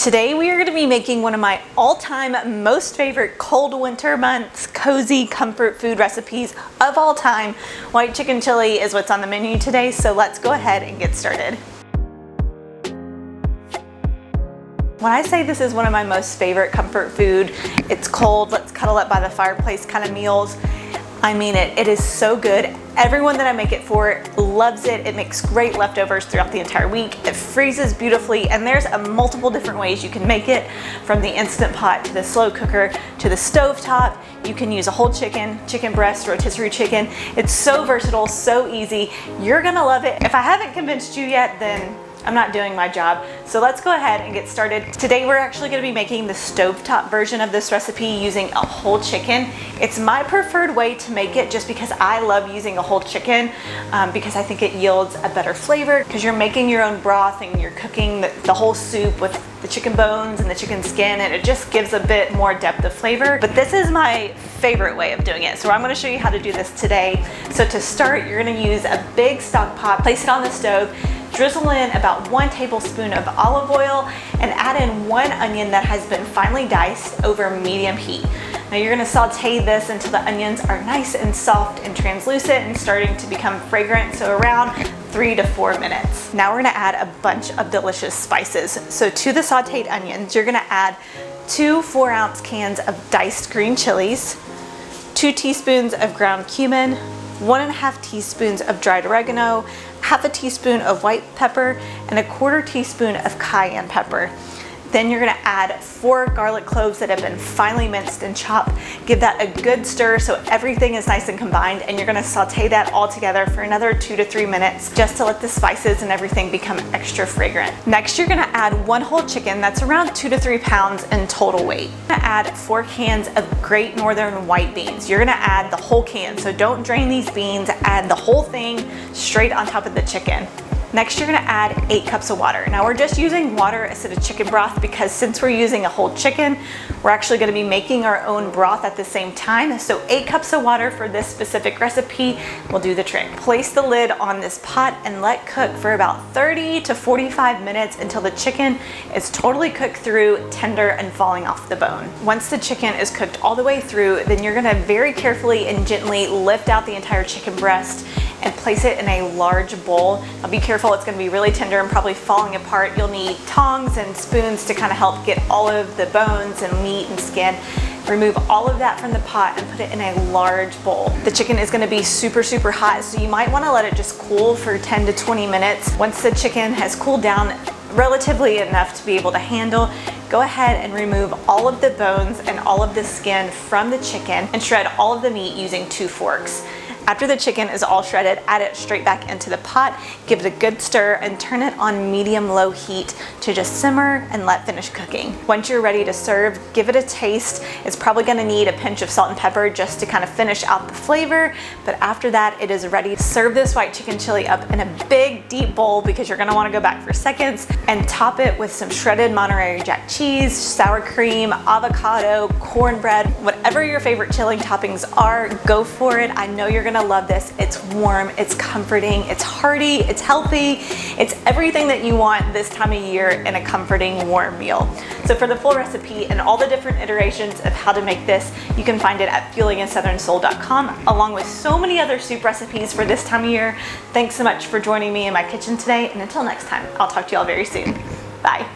Today we are going to be making one of my all-time most favorite cold winter months cozy comfort food recipes of all time. White chicken chili is what's on the menu today, so let's go ahead and get started. When I say this is one of my most favorite comfort food, it's cold, let's cuddle up by the fireplace kind of meals, I mean it. It is so good. Everyone that I make it for loves it. It makes great leftovers throughout the entire week. It freezes beautifully, and there's multiple different ways you can make it, from the Instant Pot to the slow cooker to the stovetop. You can use a whole chicken, chicken breast, rotisserie chicken. It's so versatile, so easy. You're gonna love it. If I haven't convinced you yet, then I'm not doing my job. So let's go ahead and get started. Today we're actually gonna be making the stovetop version of this recipe using a whole chicken. It's my preferred way to make it just because I love using a whole chicken because I think it yields a better flavor, because you're making your own broth and you're cooking the whole soup with the chicken bones and the chicken skin, and it just gives a bit more depth of flavor. But this is my favorite way of doing it, so I'm going to show you how to do this today. So to start, you're going to use a big stock pot, place it on the stove, drizzle in about 1 tablespoon of olive oil, and add in 1 onion that has been finely diced over medium heat. Now you're going to saute this until the onions are nice and soft and translucent and starting to become fragrant, so around 3 to 4 minutes. Now we're going to add a bunch of delicious spices. So to the sauteed onions, you're going to add 2 4-ounce cans of diced green chilies, 2 teaspoons of ground cumin, 1.5 teaspoons of dried oregano, 1/2 teaspoon of white pepper, and 1/4 teaspoon of cayenne pepper. Then you're gonna add 4 garlic cloves that have been finely minced and chopped. Give that a good stir so everything is nice and combined, and you're gonna saute that all together for another 2 to 3 minutes just to let the spices and everything become extra fragrant. Next, you're gonna add 1 whole chicken that's around 2 to 3 pounds in total weight. You're gonna add 4 cans of Great Northern white beans. You're gonna add the whole can, so don't drain these beans, add the whole thing straight on top of the chicken. Next, you're gonna add 8 cups of water. Now we're just using water instead of chicken broth because since we're using a whole chicken, we're actually gonna be making our own broth at the same time. So 8 cups of water for this specific recipe will do the trick. Place the lid on this pot and let cook for about 30 to 45 minutes until the chicken is totally cooked through, tender, and falling off the bone. Once the chicken is cooked all the way through, then you're gonna very carefully and gently lift out the entire chicken breast and place it in a large bowl. Now be careful, it's gonna be really tender and probably falling apart. You'll need tongs and spoons to kind of help get all of the bones and meat and skin. Remove all of that from the pot and put it in a large bowl. The chicken is gonna be super, super hot, so you might wanna let it just cool for 10 to 20 minutes. Once the chicken has cooled down relatively enough to be able to handle, go ahead and remove all of the bones and all of the skin from the chicken and shred all of the meat using 2 forks. After the chicken is all shredded, add it straight back into the pot, give it a good stir, and turn it on medium-low heat to just simmer and let finish cooking. Once you're ready to serve, give it a taste. It's probably gonna need a pinch of salt and pepper just to kind of finish out the flavor, but after that, it is ready. Serve this white chicken chili up in a big, deep bowl because you're gonna wanna go back for seconds, and top it with some shredded Monterey Jack cheese, sour cream, avocado, cornbread, whatever your favorite chili toppings are, go for it. I know you're gonna love this. It's warm, it's comforting, it's hearty, it's healthy. It's everything that you want this time of year in a comforting, warm meal. So for the full recipe and all the different iterations of how to make this, you can find it at fuelingasouthernsoul.com, along with so many other soup recipes for this time of year. Thanks so much for joining me in my kitchen today, and until next time, I'll talk to you all very soon. Bye.